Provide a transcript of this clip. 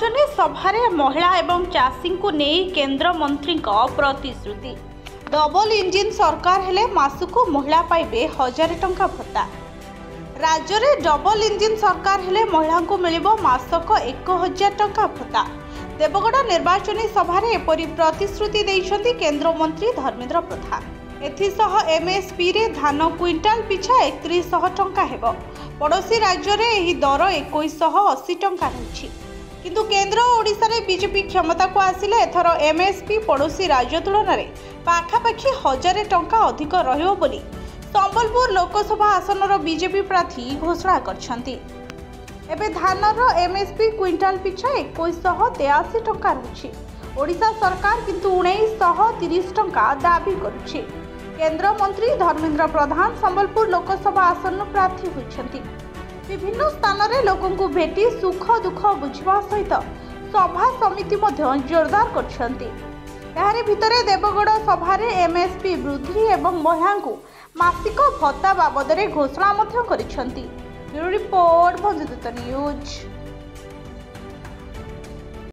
निर्वाचन सभार महिला एवं चाषी को नहीं केंद्र मंत्री प्रतिश्रुति। डबल इंजिन सरकार हेले मासको महिला पाइबे 1000 टंका भत्ता। राज्य में डबल इंजिन सरकार हेले महिला को मिलिबो मासक 1000 टंका भत्ता। देवगड़ निर्वाचन सभार एपरी प्रतिश्रुति देइछन्ति केंद्र मंत्री धर्मेंद्र प्रधान। एथिसह एमएसपी रे धान क्विंटाल पिछा 3100 टंका हेबो। पड़ोशी राज्य में यह दर 2180 टंका रही। किंतु केंद्र और ओडिशा रे बीजेपी क्षमता को आसिले एथर एमएसपी पड़ोशी राज्य तुलन में पाखापाखि 1000 टंका अधिक रहिबो बोली संबलपुर लोकसभा आसनर बीजेपी प्रार्थी घोषणा करछन्ति। एबे धानर एमएसपी क्विंटाल पिछा 2183 टंका रही। ओडिशा सरकार किंतु 1930 टंका दाबी करुछि। केंद्र मंत्री धर्मेंद्र प्रधान संबलपुर लोकसभा आसन प्रार्थी होइछन्ति। विभिन्न स्थान में लोकों को भेटी सुख दुख बुझा सहित सभा समिति जोरदार करछन्ति। यारि भितरे देवगड़ सभारे एमएसपी वृद्धि एवं महिला को मासिक भत्ता बाबद घोषणा करिछन्ति। Bureau report Bhanjadoot news.